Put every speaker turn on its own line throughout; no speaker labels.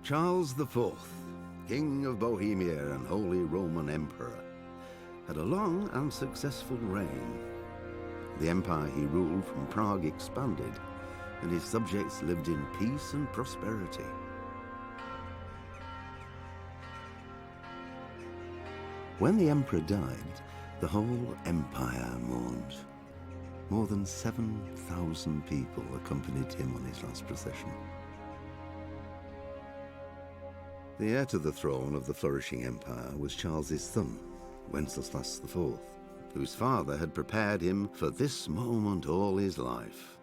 Charles IV, King of Bohemia and Holy Roman Emperor, had a long and successful reign. The empire he ruled from Prague expanded, and his subjects lived in peace and prosperity. When the emperor died, the whole empire mourned. More than 7,000 people accompanied him on his last procession. The heir to the throne of the flourishing empire was Charles's son, Wenceslas IV, whose father had prepared him for this moment all his life.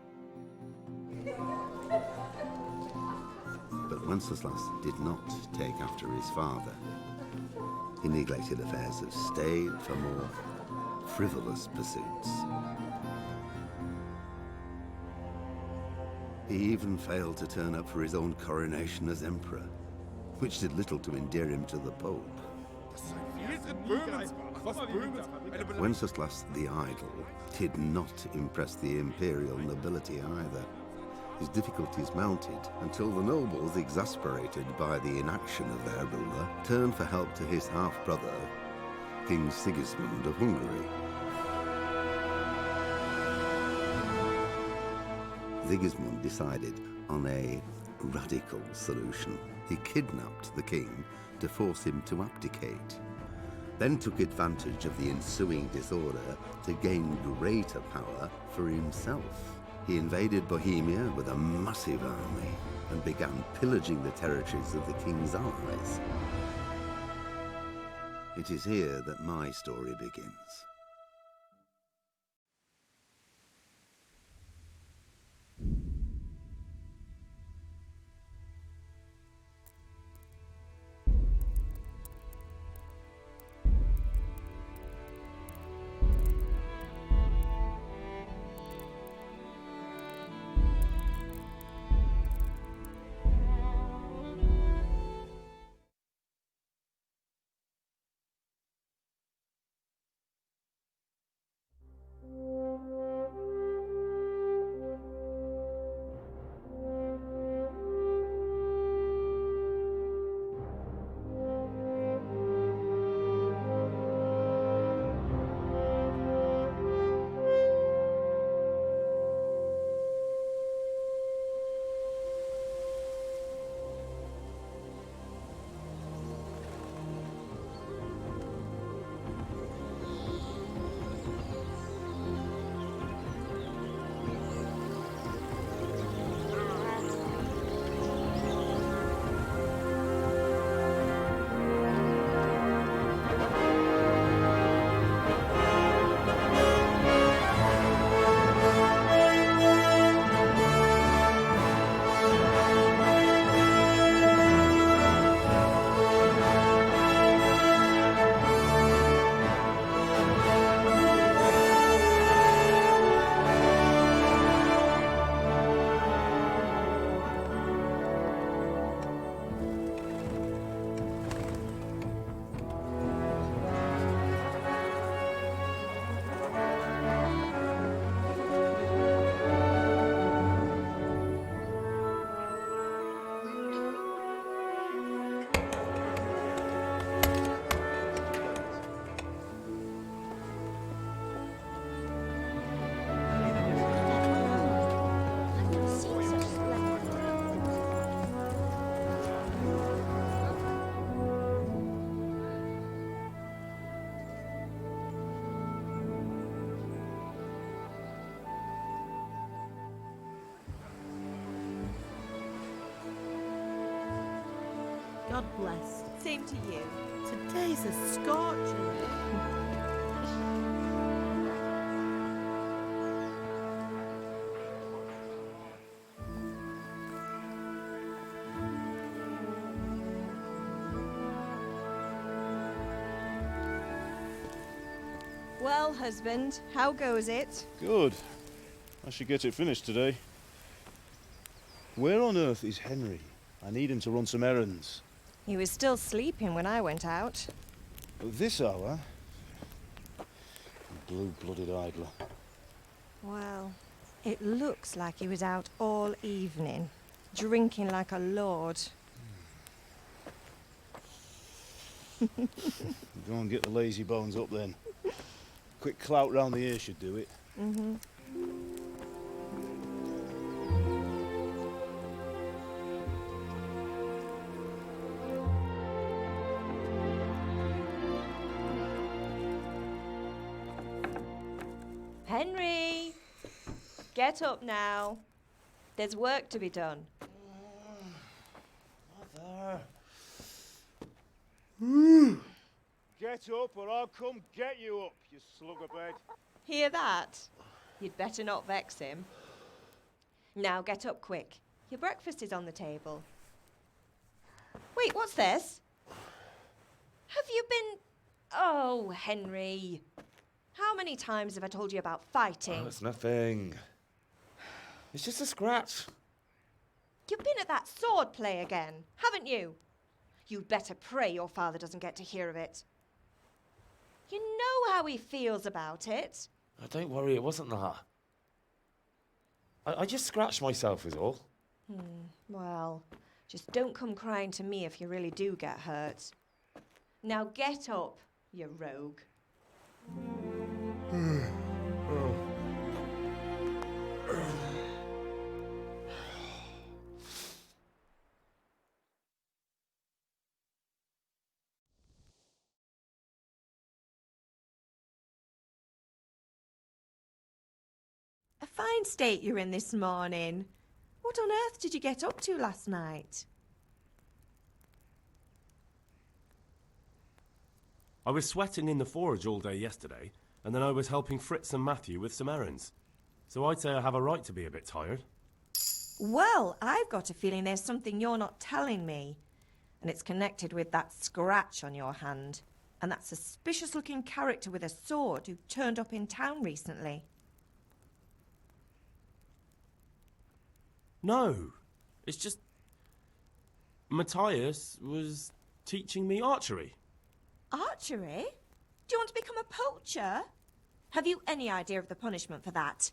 But Wenceslas did not take after his father. He neglected affairs of state for more frivolous pursuits. He even failed to turn up for his own coronation as emperor, which did little to endear him to the Pope. Wenceslas the Idle did not impress the imperial nobility either. His difficulties mounted until the nobles, exasperated by the inaction of their ruler, turned for help to his half-brother, King Sigismund of Hungary. Sigismund decided on a radical solution. He kidnapped the king to force him to abdicate, then took advantage of the ensuing disorder to gain greater power for himself. He invaded Bohemia with a massive army and began pillaging the territories of the king's allies. It is here that my story begins.
God bless. Same to you. Today's a scorcher.
Well, husband, how goes it?
Good. I should get it finished today. Where on earth is Henry? I need him to run some errands.
He was still sleeping when I went out.
At this hour? Blue-blooded idler.
Well, it looks like he was out all evening, drinking like a lord.
Go and get the lazy bones up then. Quick clout round the ear should do it.
Mm-hmm. Henry! Get up now. There's work to be done.
Mother. Get up or I'll come get you up, you slugabed.
Hear that? You'd better not vex him. Now get up quick. Your breakfast is on the table. Wait, what's this? Have you been... Oh, Henry. How many times have I told you about fighting?
Oh, it's nothing. It's just a scratch.
You've been at that sword play again, haven't you? You'd better pray your father doesn't get to hear of it. You know how he feels about it.
Oh, don't worry, it wasn't that. I just scratched myself is all.
Well, just don't come crying to me if you really do get hurt. Now get up, you rogue. A fine state you're in this morning. What on earth did you get up to last night?
I was sweating in the forge all day yesterday, and then I was helping Fritz and Matthew with some errands. So I'd say I have a right to be a bit tired.
Well, I've got a feeling there's something you're not telling me. And it's connected with that scratch on your hand. And that suspicious-looking character with a sword who turned up in town recently.
No, it's just... Matthias was teaching me archery.
Archery? Do you want to become a poacher? Have you any idea of the punishment for that?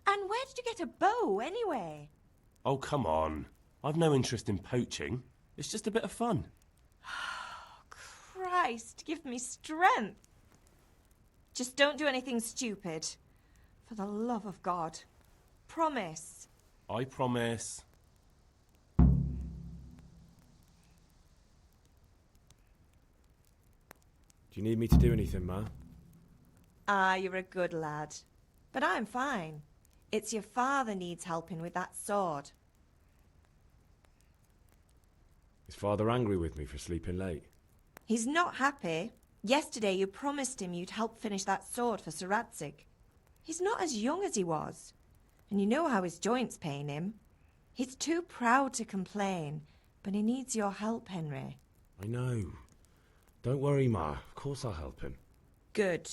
And where did you get a bow, anyway?
Oh, come on. I've no interest in poaching. It's just a bit of fun.
Christ, give me strength. Just don't do anything stupid. For the love of God. Promise.
I promise.
Do you need me to do anything, Ma?
Ah, you're a good lad. But I'm fine. It's your father needs helping with that sword.
Is Father angry with me for sleeping late?
He's not happy. Yesterday you promised him you'd help finish that sword for Sir Radzig. He's not as young as he was. And you know how his joints pain him. He's too proud to complain, but he needs your help, Henry.
I know. Don't worry, Ma. Of course I'll help him.
Good.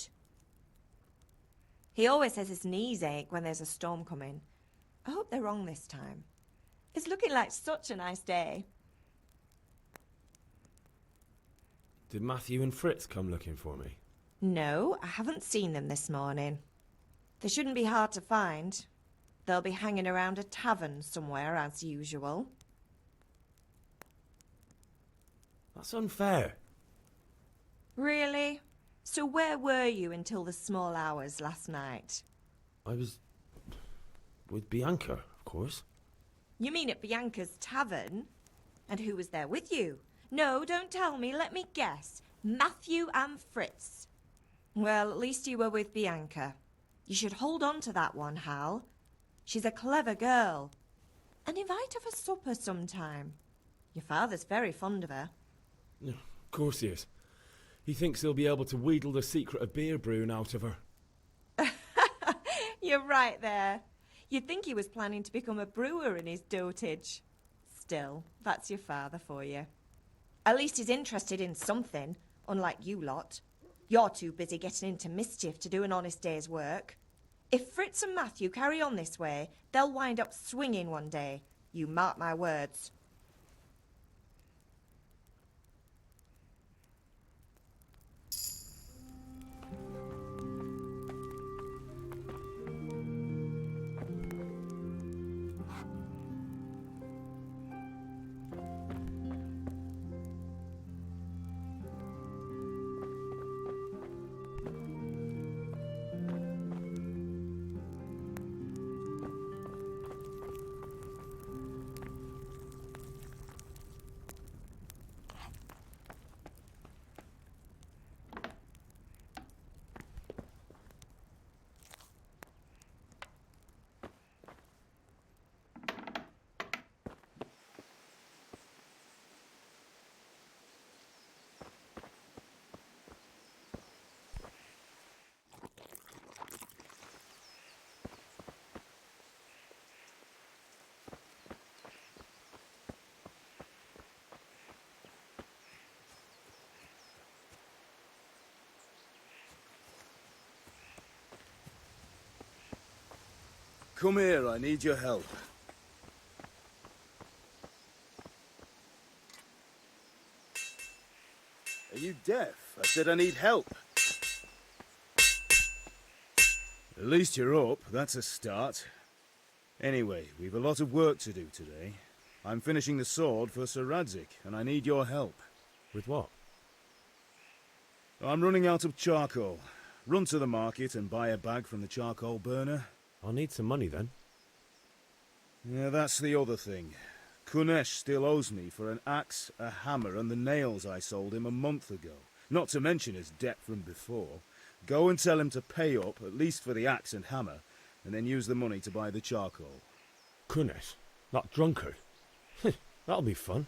He always says his knees ache when there's a storm coming. I hope they're wrong this time. It's looking like such a nice day.
Did Matthew and Fritz come looking for me?
No, I haven't seen them this morning. They shouldn't be hard to find. They'll be hanging around a tavern somewhere, as usual.
That's unfair.
Really? So where were you until the small hours last night?
I was... with Bianca, of course.
You mean at Bianca's tavern? And who was there with you? No, don't tell me, let me guess. Matthew and Fritz. Well, at least you were with Bianca. You should hold on to that one, Hal. She's a clever girl. And invite her for supper sometime. Your father's very fond of her.
Yeah, of course he is. He thinks he'll be able to wheedle the secret of beer brewing out of her.
You're right there. You'd think he was planning to become a brewer in his dotage. Still, that's your father for you. At least he's interested in something, unlike you lot. You're too busy getting into mischief to do an honest day's work. If Fritz and Matthew carry on this way, they'll wind up swinging one day. You mark my words.
Come here, I need your help. Are you deaf? I said I need help. At least you're up, that's a start. Anyway, we've a lot of work to do today. I'm finishing the sword for Sir Radzig, and I need your help.
With what?
I'm running out of charcoal. Run to the market and buy a bag from the charcoal burner.
I'll need some money then.
Yeah, that's the other thing. Kunesh still owes me for an axe, a hammer, and the nails I sold him a month ago. Not to mention his debt from before. Go and tell him to pay up, at least for the axe and hammer, and then use the money to buy the charcoal.
Kunesh? That drunkard? That'll be fun.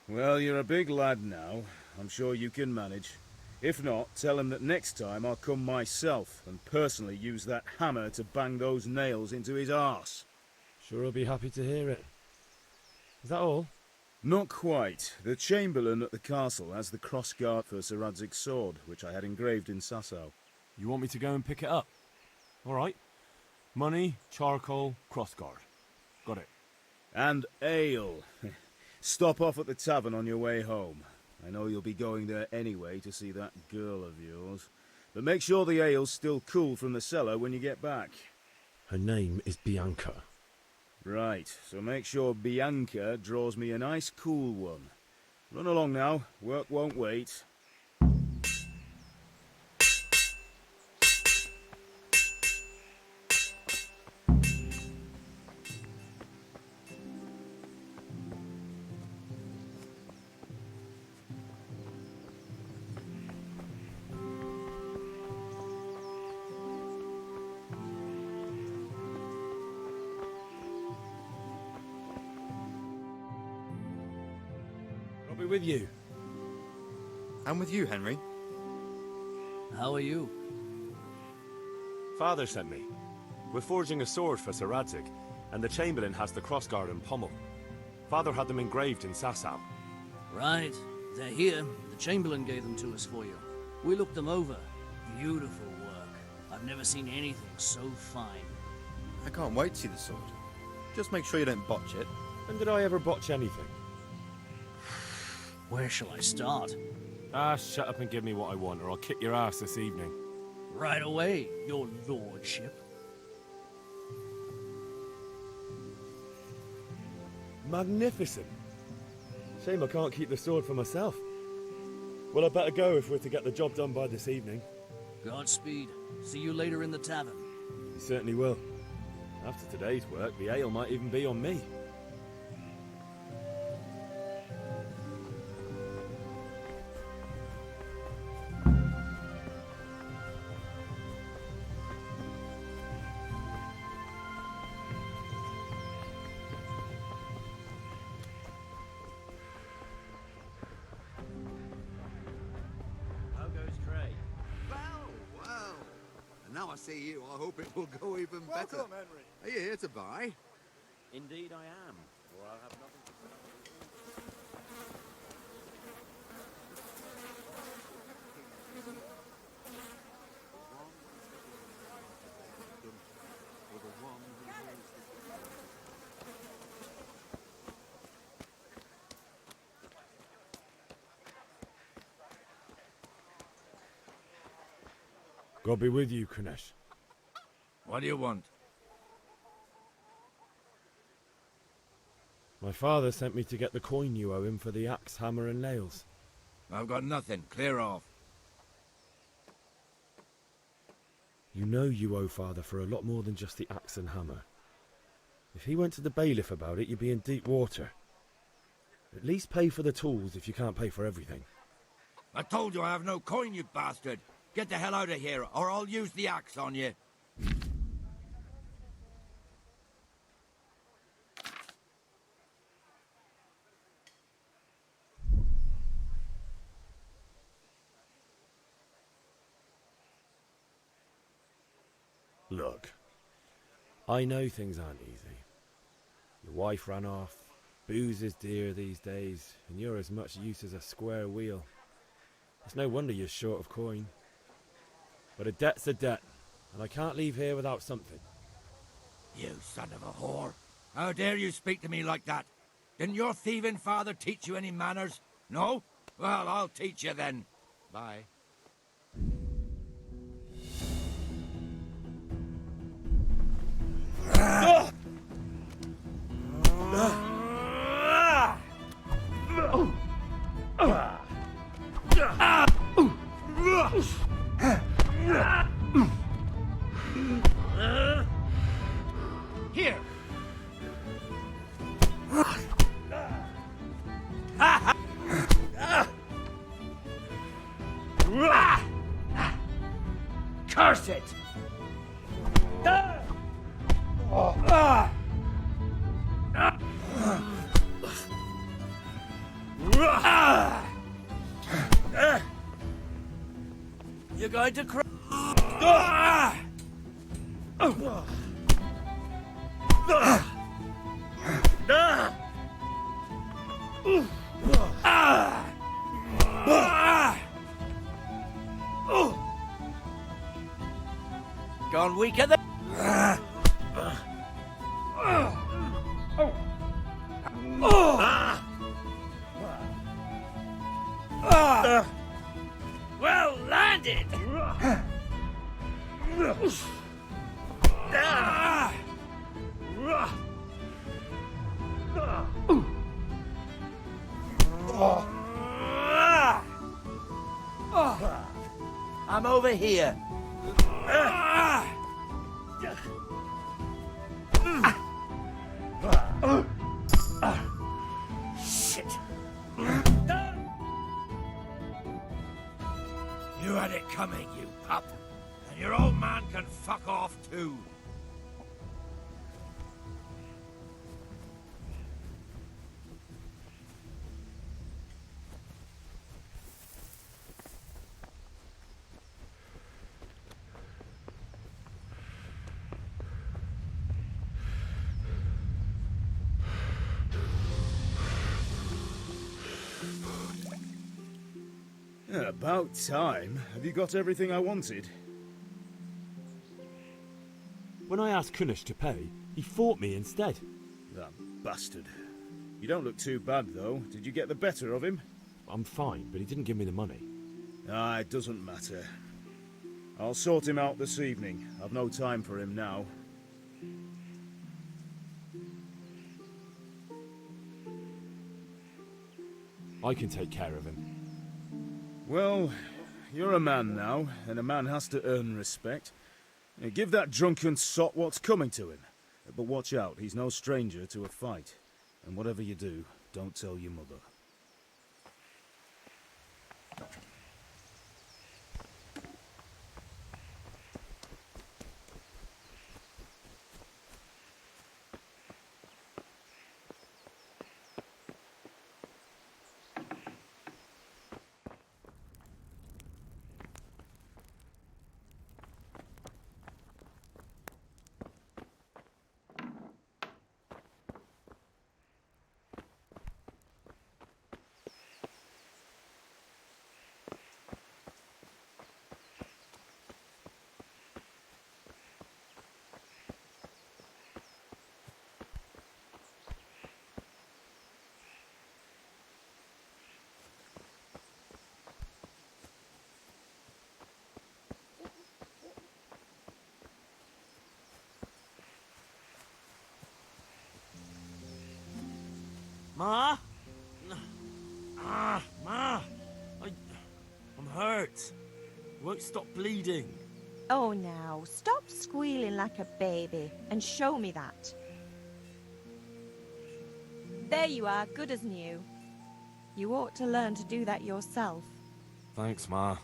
Well, you're a big lad now. I'm sure you can manage. If not, tell him that next time I'll come myself and personally use that hammer to bang those nails into his arse.
Sure I'll be happy to hear it. Is that all?
Not quite. The Chamberlain at the castle has the crossguard for Sir Radzig's sword, which I had engraved in Sasau.
You want me to go and pick it up? All right. Money, charcoal, crossguard. Got it.
And ale. Stop off at the tavern on your way home. I know you'll be going there anyway to see that girl of yours. But make sure the ale's still cool from the cellar when you get back.
Her name is Bianca.
Right, so make sure Bianca draws me a nice cool one. Run along now, work won't wait.
I'll be with you.
I'm with you, Henry.
How are you?
Father sent me. We're forging a sword for Sir Radzig, and the Chamberlain has the crossguard and pommel. Father had them engraved in Sasau.
Right. They're here. The Chamberlain gave them to us for you. We looked them over. Beautiful work. I've never seen anything so fine.
I can't wait to see the sword. Just make sure you don't botch it.
When did I ever botch anything?
Where shall I start?
Shut up and give me what I want, or I'll kick your ass this evening.
Right away, your lordship.
Magnificent. Shame I can't keep the sword for myself. Well, I better go if we're to get the job done by this evening.
Godspeed. See you later in the tavern.
You certainly will. After today's work, the ale might even be on me.
Now I see you, I hope it will go even better.
Welcome, Henry.
Are you here to buy?
Indeed I am, or I'll have nothing to say. God be with you, Kunesh.
What do you want?
My father sent me to get the coin you owe him for the axe, hammer and nails.
I've got nothing. Clear off.
You know you owe father for a lot more than just the axe and hammer. If he went to the bailiff about it, you'd be in deep water. At least pay for the tools if you can't pay for everything.
I told you I have no coin, you bastard. Get the hell out of here, or I'll use the axe on you.
Look, I know things aren't easy. Your wife ran off, booze is dear these days, and you're as much use as a square wheel. It's no wonder you're short of coin. But a debt's a debt, and I can't leave here without something.
You son of a whore. How dare you speak to me like that? Didn't your thieving father teach you any manners? No? Well, I'll teach you then. Bye.
Here!
Curse it!
You're going to cry.
Gone weaker than...
Well landed!
I'm over here. Shit. You had it coming, you pup. And your old man can fuck off too.
About time. Have you got everything I wanted?
When I asked Kunish to pay, he fought me instead.
That bastard. You don't look too bad, though. Did you get the better of him?
I'm fine, but he didn't give me the money.
Ah, it doesn't matter. I'll sort him out this evening. I've no time for him now.
I can take care of him.
Well, you're a man now, and a man has to earn respect. Give that drunken sot what's coming to him. But watch out, he's no stranger to a fight. And whatever you do, don't tell your mother.
Ma? Ma! I'm hurt. Won't stop bleeding.
Oh, now, stop squealing like a baby and show me that. There you are, good as new. You ought to learn to do that yourself.
Thanks, Ma.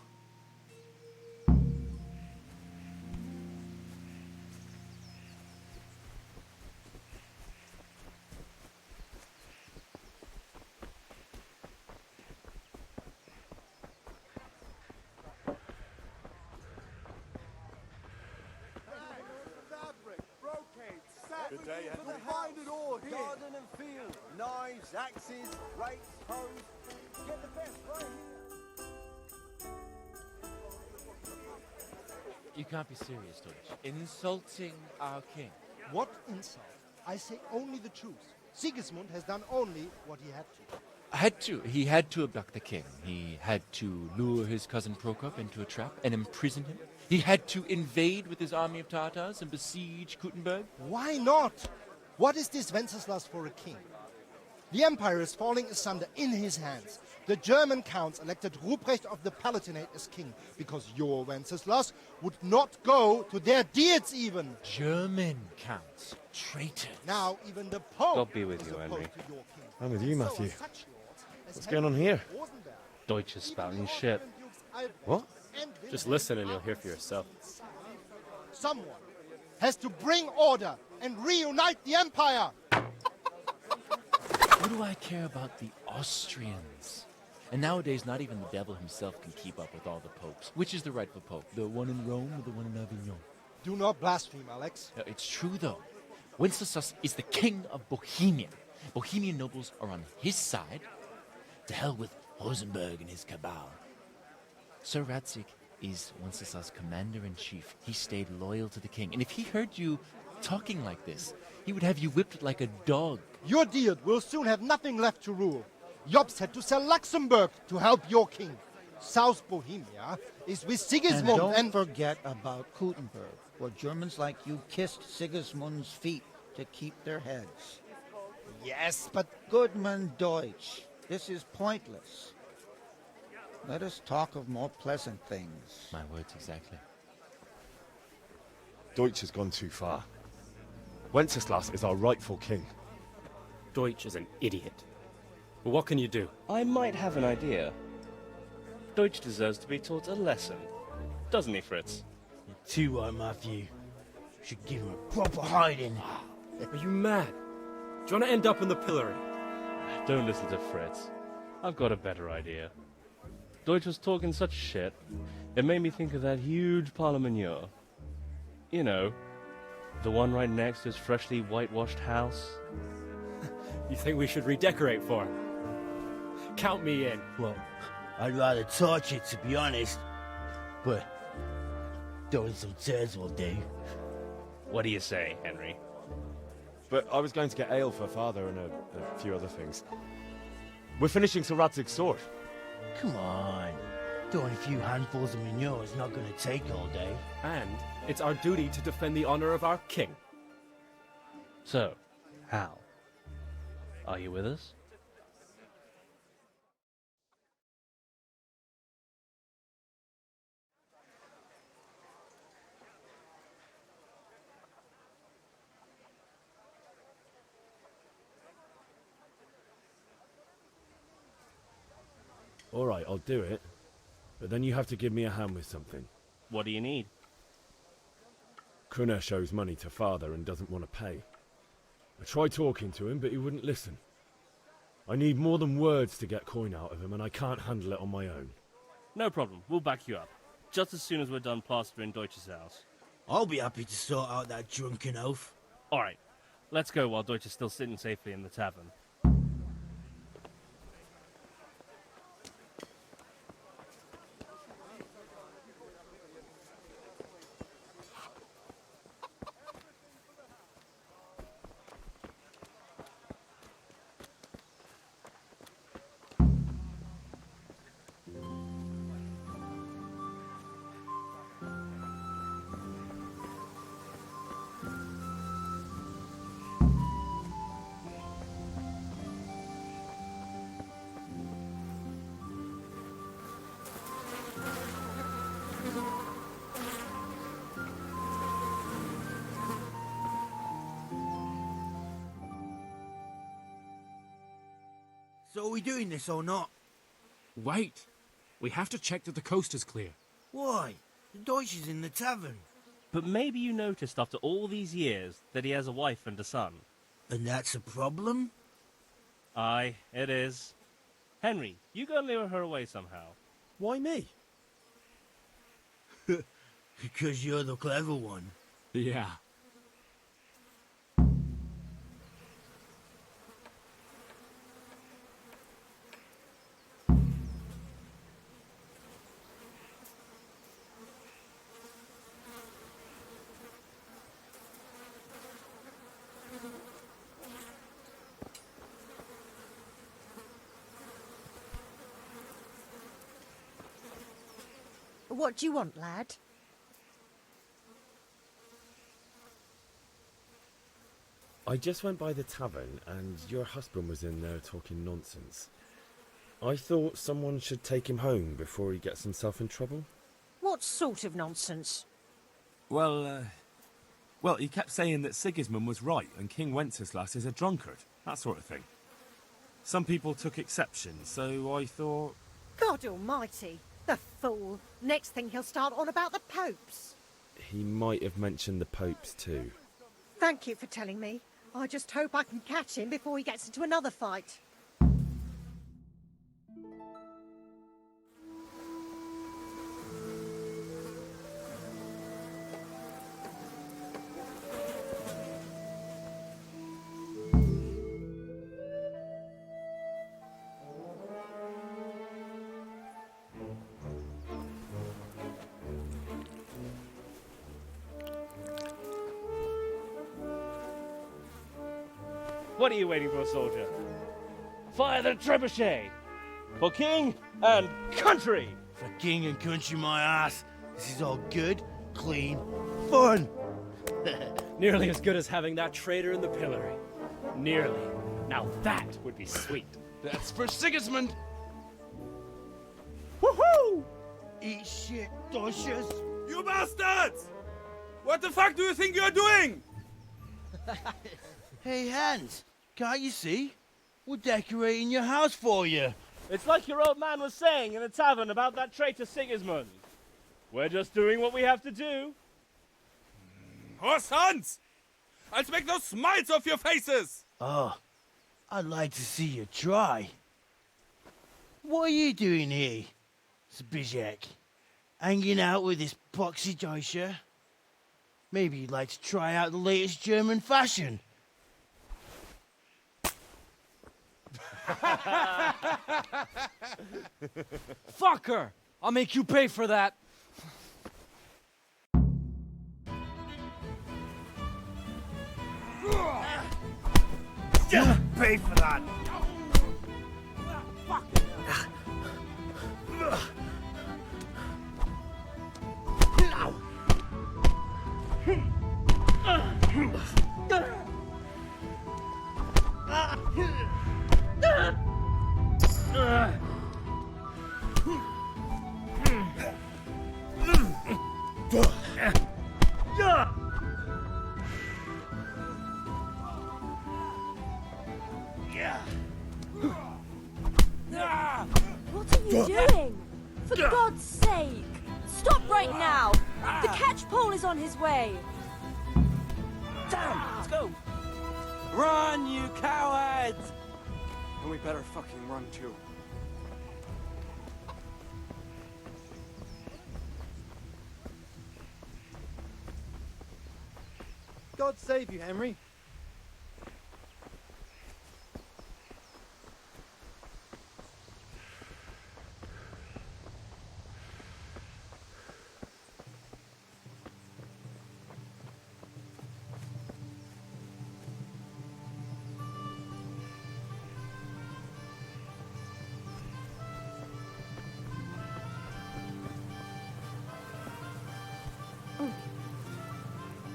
Good day, Henry. Find it all here. Garden and field, knives, axes, rakes, hoes. Get the best right here.
You can't be serious, Dutch. Insulting our king. What insult? I say only the truth. Sigismund has done only what he had to.
He had to abduct the king. He had to lure his cousin Prokop into a trap and imprison him. He had to invade with his army of Tatars and besiege Kuttenberg.
Why not? What is this Wenceslas for a king? The empire is falling asunder in his hands. The German counts elected Ruprecht of the Palatinate as king because your Wenceslas would not go to their deeds even.
German counts. Traitors.
Now even the Pope
God be with
is
you,
opposed
Henry.
to your king.
I'm with you,
So are
Matthew.
such lords as
What's going on here?
Rosenberg.
Deutsch is spouting shit.
What?
Just listen and you'll hear for yourself.
Someone has to bring order and reunite the empire.
What do I care about the Austrians? And nowadays, not even the devil himself can keep up with all the popes. Which is the rightful pope? The one in Rome or the one in Avignon?
Do not blaspheme, Alex.
It's true, though. Wenceslas is the king of Bohemia. Bohemian nobles are on his side. To hell with Rosenberg and his cabal. Sir Radzig is Wenceslas' commander-in-chief. He stayed loyal to the king. And if he heard you talking like this, he would have you whipped like a dog.
Your deed will soon have nothing left to rule. Jobst had to sell Luxembourg to help your king. South Bohemia is with Sigismund
and don't forget about Kuttenberg, where Germans like you kissed Sigismund's feet to keep their heads.
Yes, but
Goodman Deutsch, this is pointless. Let us talk of more pleasant things.
My words exactly.
Deutsch has gone too far. Wenceslas is our rightful king.
Deutsch is an idiot. But what can you do? I might have an idea. Deutsch deserves to be taught a lesson. Doesn't he, Fritz?
You're too right, Matthew. Should give him a proper hiding.
Are you mad? Do you want to end up in the pillory? Don't listen to Fritz. I've got a better idea. Deutsch was talking such shit, it made me think of that huge parliament. You know, the one right next to his freshly whitewashed house. You think we should redecorate for him? Count me in.
Well, I'd rather torch it, to be honest. But throwing some tears will do.
What do you say, Henry?
But I was going to get ale for father and a few other things. We're finishing Sir Radzig's sword.
Come on. Throwing a few handfuls of manure is not going to take all day.
And it's our duty to defend the honor of our king. So, Hal, are you with us?
All right, I'll do it. But then you have to give me a hand with something.
What do you need?
Kunesh owes money to father and doesn't want to pay. I tried talking to him, but he wouldn't listen. I need more than words to get coin out of him, and I can't handle it on my own.
No problem. We'll back you up. Just as soon as we're done plastering Deutsch's house.
I'll be happy to sort out that drunken oaf.
All right. Let's go while Deutsch is still sitting safely in the tavern.
So are we doing this or not?
Wait. We have to check that the coast is clear.
Why? The Deutsch is in the tavern.
But maybe you noticed after all these years that he has a wife and a son.
And that's a problem?
Aye, it is. Henry, you go and lure her away somehow.
Why me?
Because you're the clever one.
Yeah.
What do you want, lad?
I just went by the tavern and your husband was in there talking nonsense. I thought someone should take him home before he gets himself in trouble.
What sort of nonsense?
Well, he kept saying that Sigismund was right and King Wenceslas is a drunkard, that sort of thing. Some people took exception, so I thought...
God almighty, the fool. Next thing he'll start on about the popes.
He might have mentioned the popes too.
Thank you for telling me. I just hope I can catch him before he gets into another fight.
What are you waiting for, soldier? Fire the trebuchet! For king and country!
For king and country, my ass. This is all good, clean, fun.
Nearly as good as having that traitor in the pillory. Nearly. Now that would be sweet.
That's for Sigismund!
Woohoo! Eat shit, doshes.
You bastards! What the fuck do you think you're doing?
Hey, Hans, can't you see? We're decorating your house for you.
It's like your old man was saying in the tavern about that traitor Sigismund. We're just doing what we have to do.
Oh, sons! I'll make those smiles off your faces!
Oh, I'd like to see you try. What are you doing here, Zbigniew? Hanging out with this poxy Deutscher? Maybe you'd like to try out the latest German fashion.
Fucker! I'll make you pay for that.
You pay for that.
What are you doing? For God's sake! Stop right now! The catchpole is on his way!
Damn! Let's go! Run, you cowards! And we better fucking run too.
God save you, Henry.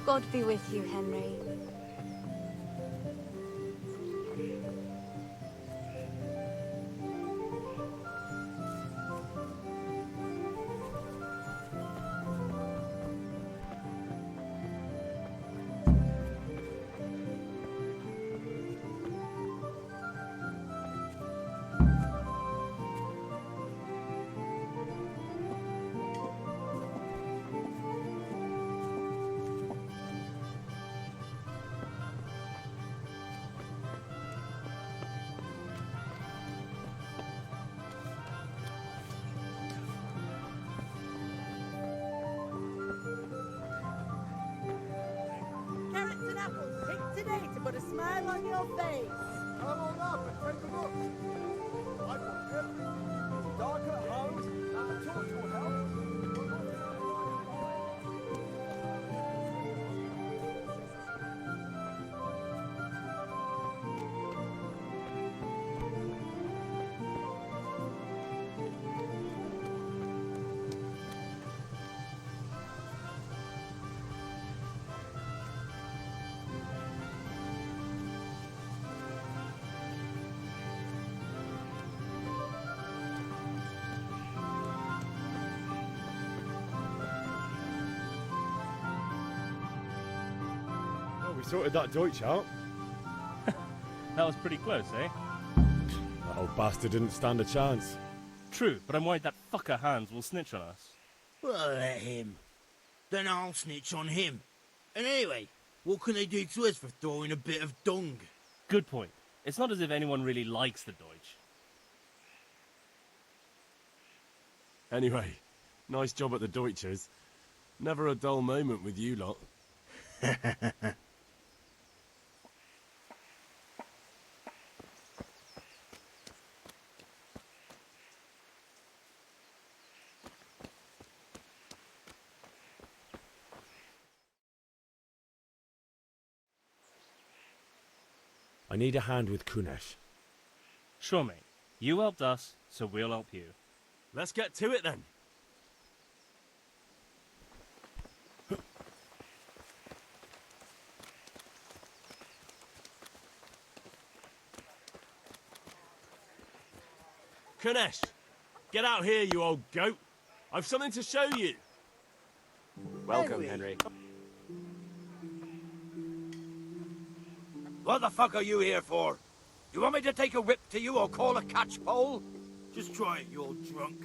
God be with you, Henry.
Carrots and apples picked today to put a smile on your face.
Come on up and take a look. I've got everything. Dark at home, and the torch will help.
sorted that Deutsch out.
That was pretty close, eh?
That old bastard didn't stand a chance.
True, but I'm worried that fucker Hans will snitch on us.
Well, let him. Then I'll snitch on him. And anyway, what can they do to us for throwing a bit of dung?
Good point. It's not as if anyone really likes the Deutsch.
Anyway, nice job at the Deutschers. Never a dull moment with you lot.
I need a hand with Kunesh.
Sure, mate. You helped us, so we'll help you.
Let's get to it then. Kunesh, get out here, you old goat. I've something to show you.
Welcome, Henry.
What the fuck are you here for? You want me to take a whip to you or call a catchpole?
Just try it, you old drunk.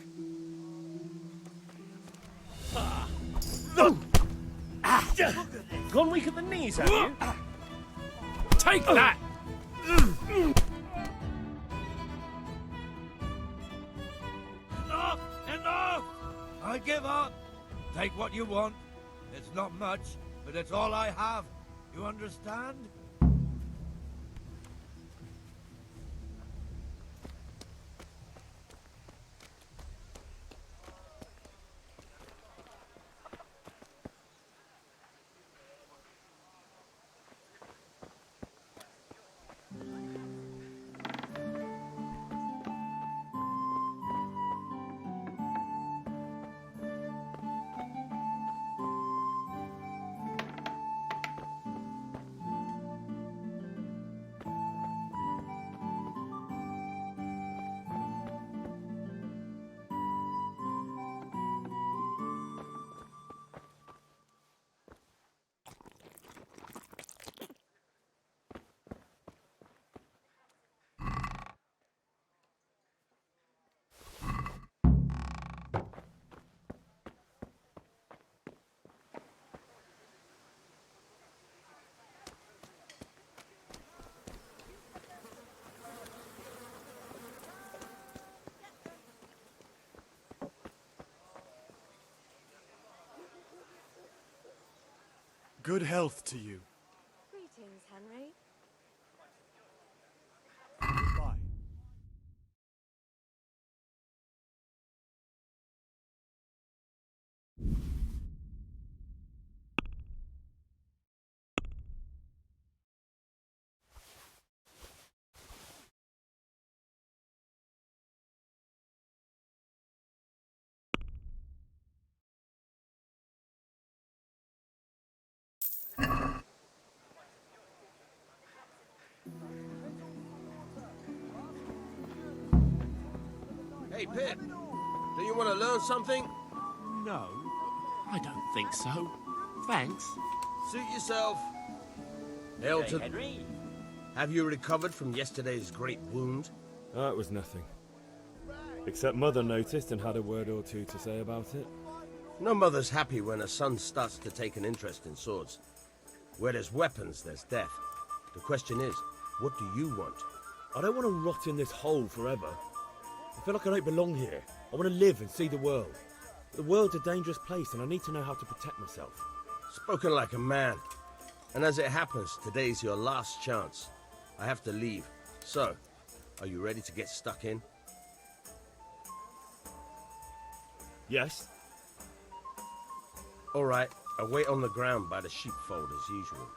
Gone weak at the knees, have you?
Take that!
Enough! Enough! I give up. Take what you want. It's not much, but it's all I have. You understand?
Good health to you.
Greetings, Henry.
Goodbye.
Hey, Pip, do you want to learn something?
No, I don't think so. Thanks.
Suit yourself. Elton,
Henry.
have you recovered from yesterday's great wound?
That was nothing. Except Mother noticed and had a word or two to say about it.
No mother's happy when a son starts to take an interest in swords. Where there's weapons, there's death. The question is, what do you want?
I don't want to rot in this hole forever. I feel like I don't belong here. I want to live and see the world. The world's a dangerous place and I need to know how to protect myself.
Spoken like a man. And as it happens, today's your last chance. I have to leave. So, are you ready to get stuck in?
Yes.
All right, I'll wait on the ground by the sheepfold as usual.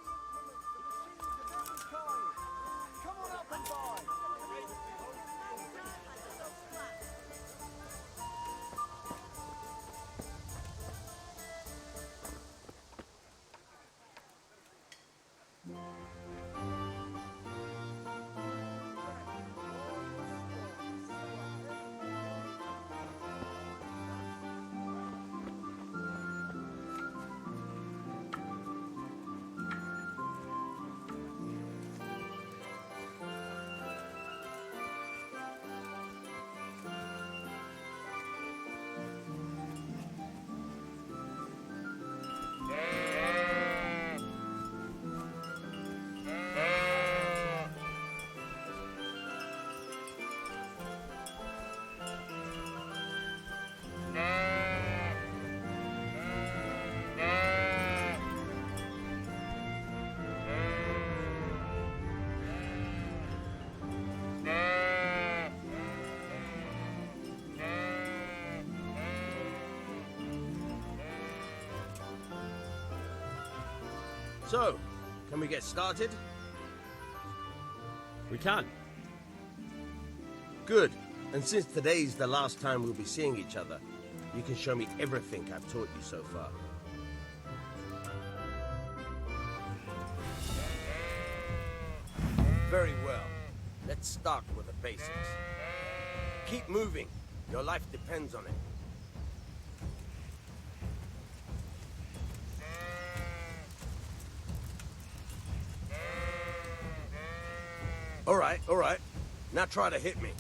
So, can we get started?
We can.
Good. And since today's the last time we'll be seeing each other, you can show me everything I've taught you so far. Very well. Let's start with the basics. Keep moving. Your life depends on it. All right. Now try to hit me.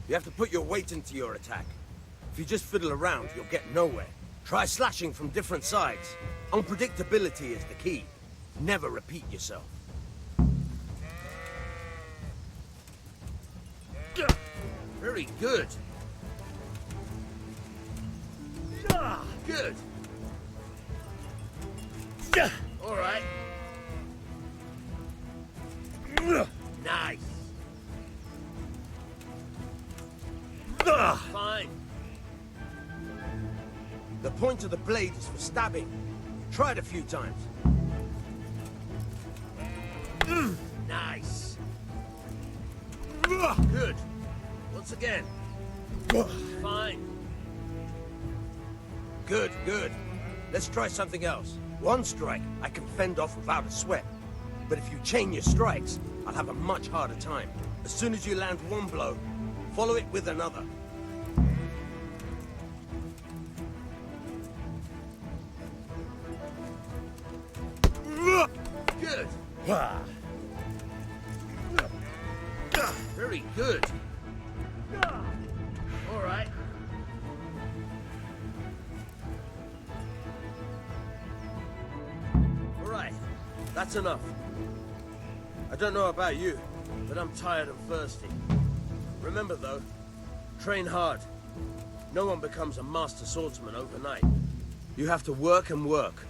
You have to put your weight into your attack. If you just fiddle around, you'll get nowhere. Try slashing from different sides. Unpredictability is the key. Never repeat yourself. Very good. Good. All right. Nice. Fine. The point of the blade is for stabbing. Try it a few times. Nice. Good. Once again. Fine. Good. Let's try something else. One strike I can fend off without a sweat. But if you chain your strikes, I'll have a much harder time. As soon as you land one blow, follow it with another. Good. Very good. All right. All right. That's enough. I don't know about you, but I'm tired and thirsty. Remember though, train hard. No one becomes a master swordsman overnight. You have to work and work.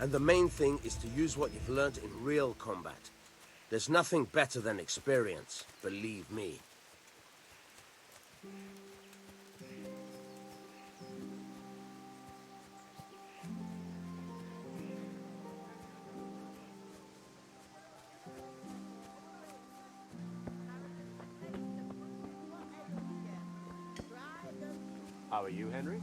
And the main thing is to use what you've learned in real combat. There's nothing better than experience, believe me.
How are you, Henry?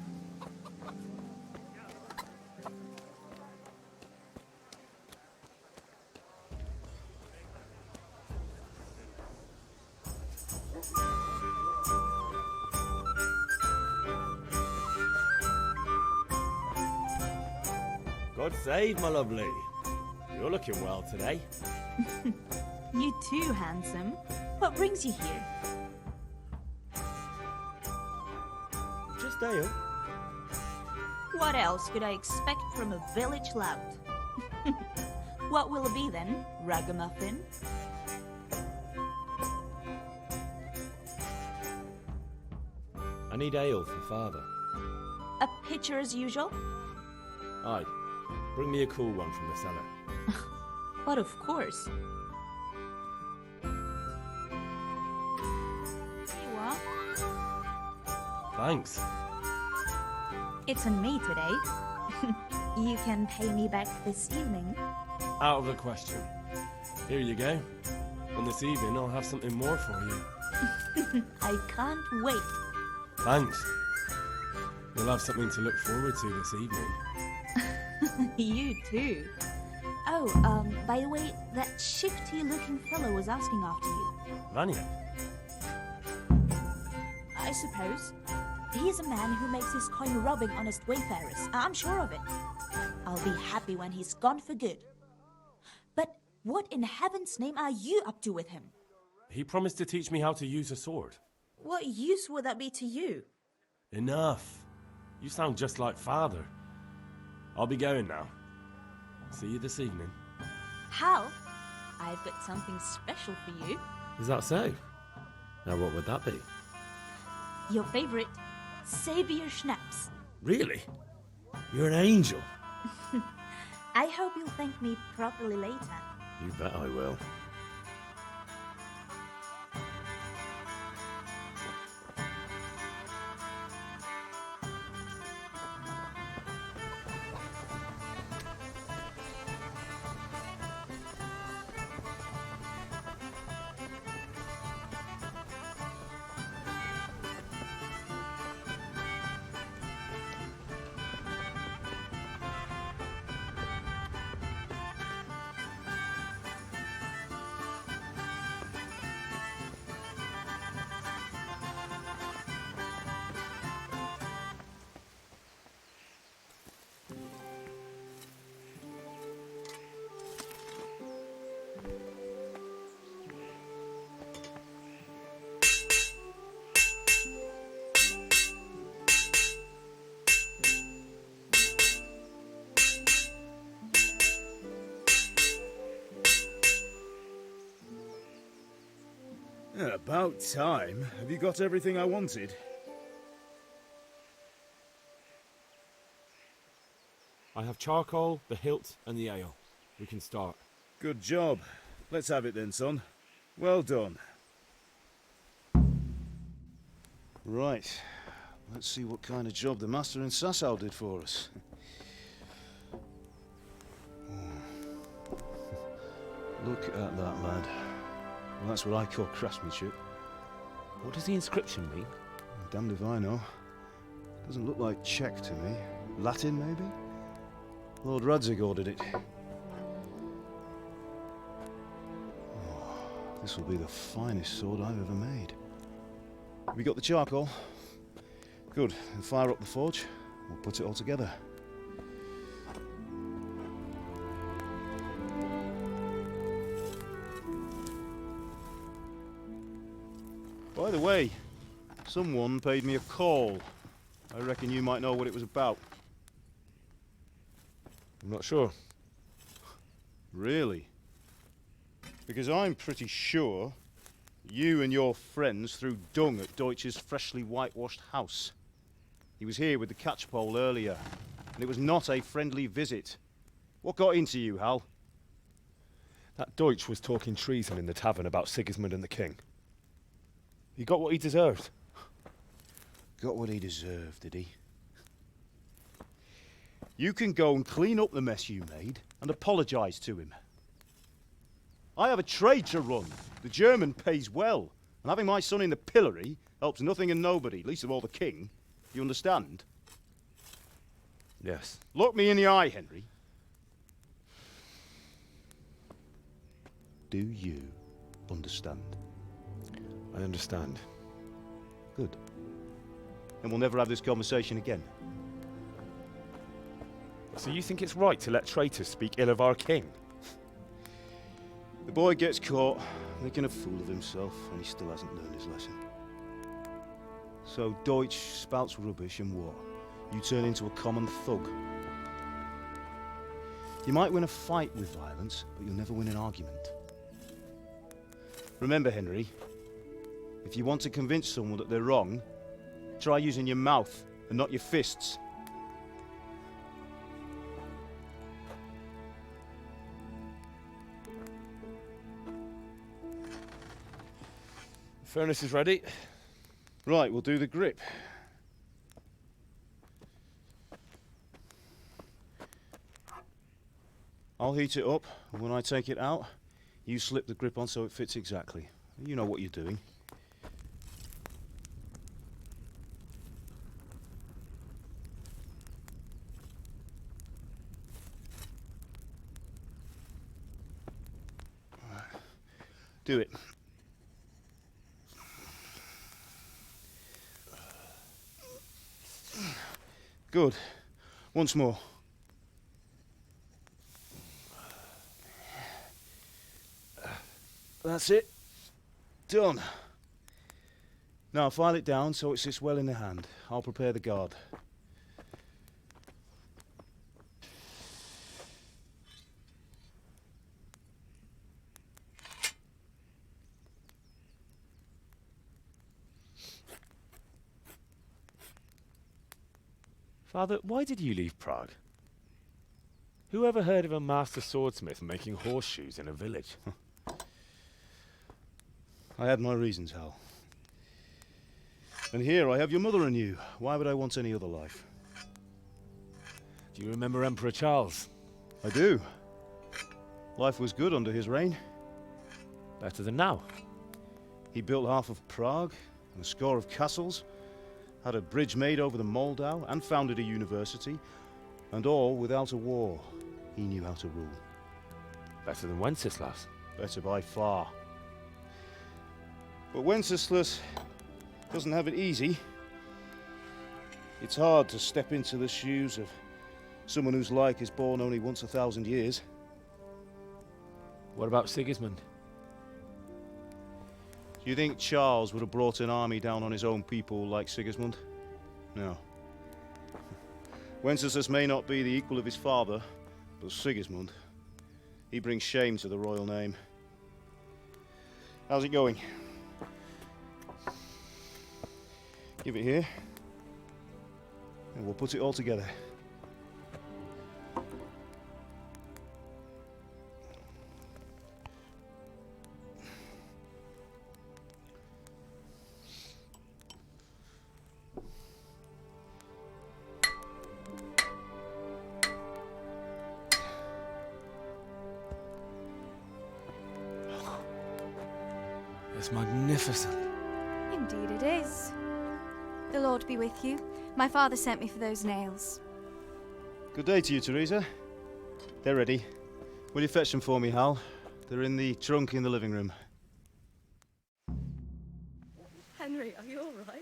God save, my lovely. You're looking well today.
You too, handsome. What brings you here?
Just ale.
What else could I expect from a village lout? What will it be then, ragamuffin?
I need ale for father.
A pitcher as usual?
Aye. Bring me a cool one from the cellar.
But of course. Here you are.
Thanks.
It's on me today. You can pay me back this evening.
Out of the question. Here you go. And this evening I'll have something more for you.
I can't wait.
Thanks. You'll have something to look forward to this evening.
You too. Oh, by the way, that shifty-looking fellow was asking after you.
Vanya?
I suppose. He's a man who makes his coin robbing honest wayfarers. I'm sure of it. I'll be happy when he's gone for good. But what in heaven's name are you up to with him?
He promised to teach me how to use a sword.
What use would that be to you?
Enough. You sound just like father. I'll be going now. See you this evening.
Hal, I've got something special for you.
Is that so? Now what would that be?
Your favorite, Savior Schnapps.
Really? You're an angel.
I hope you'll thank me properly later.
You bet I will.
Yeah, about time. Have you got everything I wanted?
I have charcoal, the hilt, and the ale. We can start.
Good job. Let's have it then, son. Well done. Right. Let's see what kind of job the Master in Sasau did for us. Look at that, lad. Well, that's what I call craftsmanship.
What does the inscription mean?
Damned if I know. Doesn't look like Czech to me. Latin, maybe? Lord Radzig ordered it. Oh, this will be the finest sword I've ever made. Have you got the charcoal? Good. Then fire up the forge. We'll put it all together. By the way, someone paid me a call. I reckon you might know what it was about.
I'm not sure.
Really? Because I'm pretty sure you and your friends threw dung at Deutsch's freshly whitewashed house. He was here with the catchpole earlier, and it was not a friendly visit. What got into you, Hal?
That Deutsch was talking treason in the tavern about Sigismund and the king. He got what he deserved.
Got what he deserved, did he? You can go and clean up the mess you made and apologise to him. I have a trade to run. The German pays well, and having my son in the pillory helps nothing and nobody, least of all the king. You understand?
Yes.
Look me in the eye, Henry. Do you understand?
I understand.
Good. Then we'll never have this conversation again.
So you think it's right to let traitors speak ill of our king?
The boy gets caught, making a fool of himself, and he still hasn't learned his lesson. So Deutsch spouts rubbish, and what? You turn into a common thug. You might win a fight with violence, but you'll never win an argument. Remember, Henry, if you want to convince someone that they're wrong, try using your mouth and not your fists.
The furnace is ready.
Right, we'll do the grip. I'll heat it up, and when I take it out, you slip the grip on so it fits exactly. You know what you're doing. Do it. Good. Once more. That's it. Done. Now file it down so it sits well in the hand. I'll prepare the guard.
Father, why did you leave Prague? Who ever heard of a master swordsmith making horseshoes in a village?
I had my reasons, Hal. And here I have your mother and you. Why would I want any other life?
Do you remember Emperor Charles?
I do. Life was good under his reign.
Better than now.
He built half of Prague and a score of castles, had a bridge made over the Moldau, and founded a university, and all without a war. He knew how to rule.
Better than Wenceslas.
Better by far. But Wenceslas doesn't have it easy. It's hard to step into the shoes of someone whose like is born only once 1,000 years.
What about Sigismund?
Do you think Charles would have brought an army down on his own people like Sigismund? No. Wenceslas may not be the equal of his father, but Sigismund, he brings shame to the royal name. How's it going? Give it here. And we'll put it all together.
It's magnificent.
Indeed it is. The Lord be with you. My father sent me for those nails.
Good day to you, Teresa. They're ready. Will you fetch them for me, Hal? They're in the trunk in the living room.
Henry, are you all right?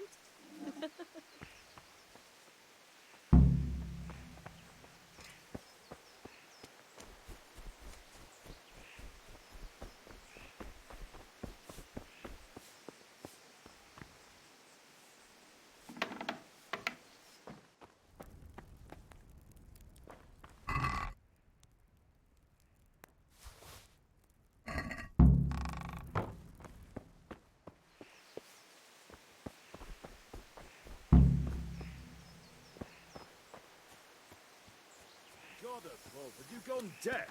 God above, have you gone deaf?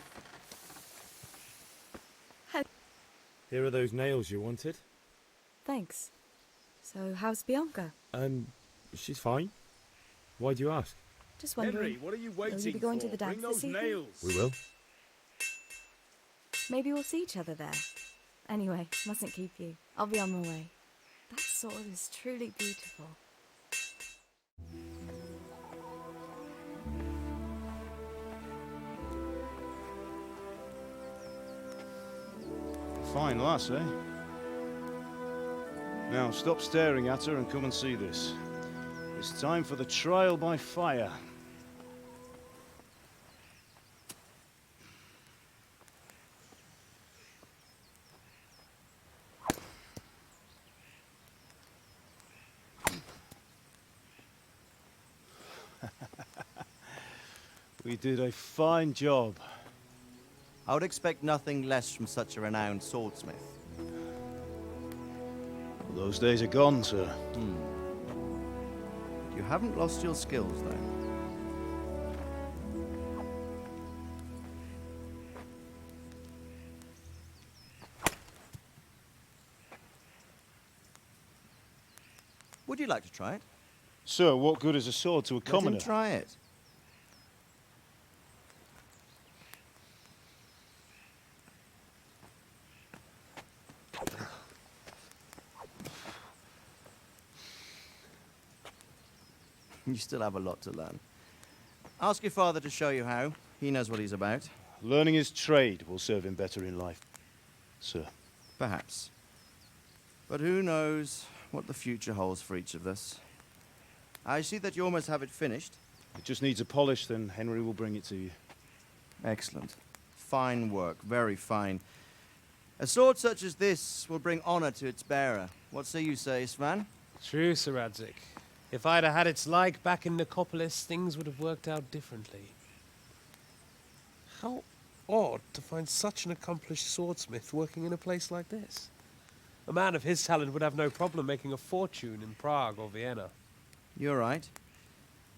Here are those nails you wanted.
Thanks. So, how's Bianca?
She's fine. Why do you ask?
Just wondering.
Henry, what are you waiting
will you be going
for?
to the dance
Bring those
this evening?
nails.
We will.
Maybe we'll see each other there. Anyway, mustn't keep you. I'll be on my way. That sword is truly beautiful.
Fine lass, eh? Now, stop staring at her and come and see this. It's time for the trial by fire. We did a fine job.
I would expect nothing less from such a renowned swordsmith.
Well, those days are gone, sir.
You haven't lost your skills, though. Would you like to try it?
Sir, what good is a sword to a commoner?
Let him try it. You still have a lot to learn. Ask your father to show you how. He knows what he's about.
Learning his trade will serve him better in life, sir.
Perhaps. But who knows what the future holds for each of us. I see that you almost have it finished.
It just needs a polish, then Henry will bring it to you.
Excellent. Fine work, very fine. A sword such as this will bring honor to its bearer. What say you, Svan?
True, Sir Radzik. If I'd have had its like back in Nicopolis, things would have worked out differently. How odd to find such an accomplished swordsmith working in a place like this. A man of his talent would have no problem making a fortune in Prague or Vienna.
You're right.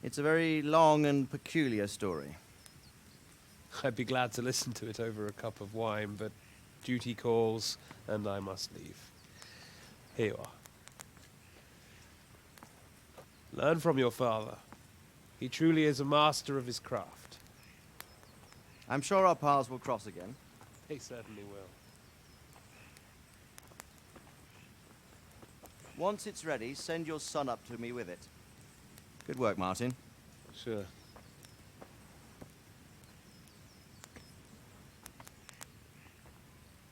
It's a very long and peculiar story.
I'd be glad to listen to it over a cup of wine, but duty calls, and I must leave. Here you are. Learn from your father. He truly is a master of his craft.
I'm sure our paths will cross again.
They certainly will.
Once it's ready, send your son up to me with it. Good work, Martin.
Sure.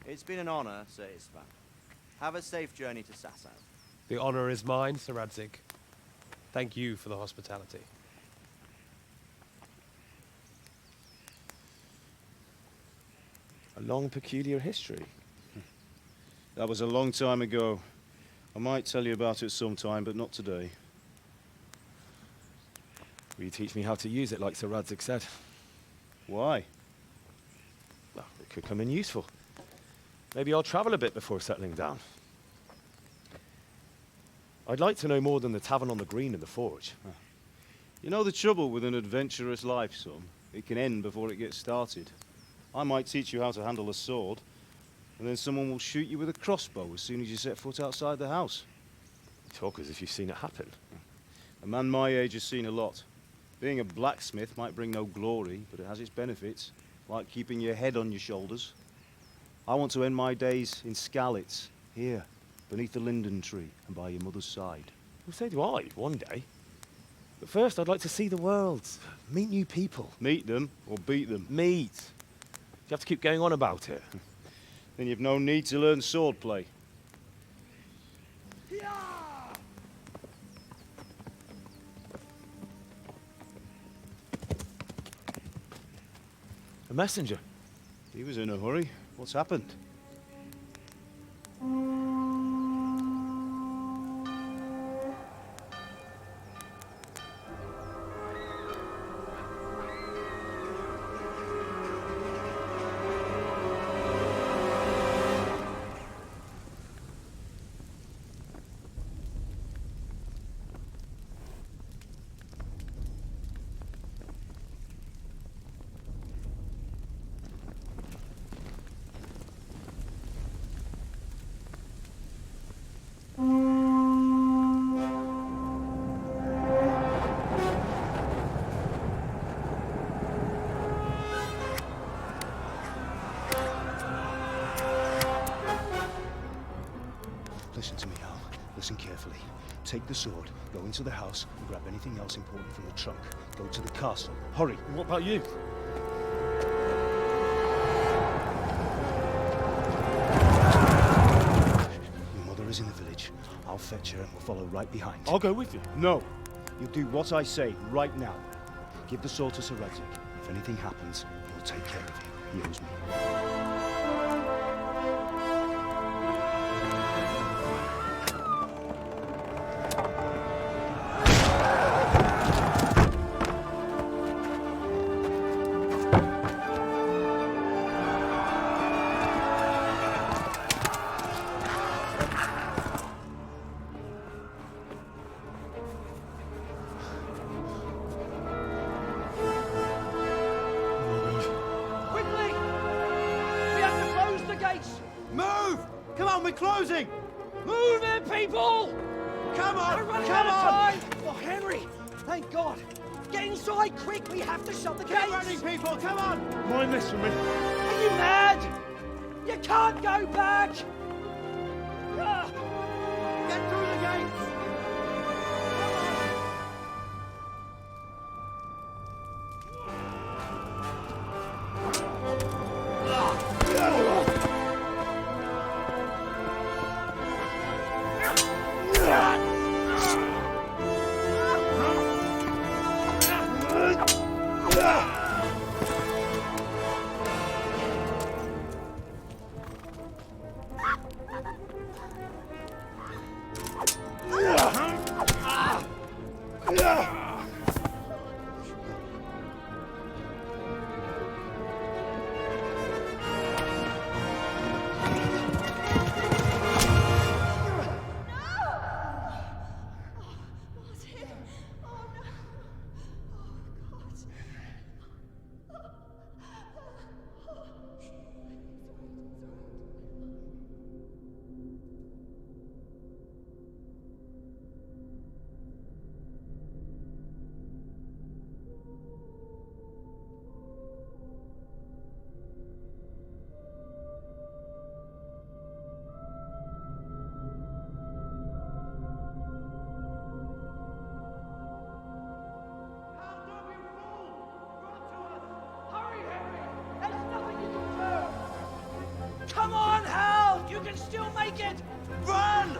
It's been an honor, Sir Isvan. Have a safe journey to Sasau.
The honor is mine, Sir Radzik. Thank you for the hospitality.
A long, peculiar history.
That was a long time ago. I might tell you about it sometime, but not today.
Will you teach me how to use it, like Sir Radzik said?
Why?
Well, it could come in useful. Maybe I'll travel a bit before settling down. I'd like to know more than the tavern on the green and the forge.
You know the trouble with an adventurous life, son? It can end before it gets started. I might teach you how to handle a sword, and then someone will shoot you with a crossbow as soon as you set foot outside the house.
You talk as if you've seen it happen.
A man my age has seen a lot. Being a blacksmith might bring no glory, but it has its benefits, like keeping your head on your shoulders. I want to end my days in Skalitz, here, beneath the linden tree and by your mother's side.
Well, so do I, one day. But first, I'd like to see the world, meet new people.
Meet them or beat them?
Meet. You have to keep going on about it.
Then you've no need to learn swordplay.
A messenger.
He was in a hurry. What's happened? Listen to me, Hal. Listen carefully. Take the sword, go into the house, and grab anything else important from the trunk. Go to the castle. Hurry.
And what about you?
Your mother is in the village. I'll fetch her and we'll follow right behind.
I'll go with you.
No. You'll do what I say right now. Give the sword to Sir Radzik. If anything happens, he'll take care of you. He owes me.
Closing!
Move it, people!
Come on!
We're running
Come
out of
on!
time! Oh, Henry! Thank God! Get inside, quick! We have to shut the gates!
Get running, people! Come on!
Mind this for me.
Are you mad? You can't go back!
Get through the gates!
Come on, Hal! You can still make it! Run!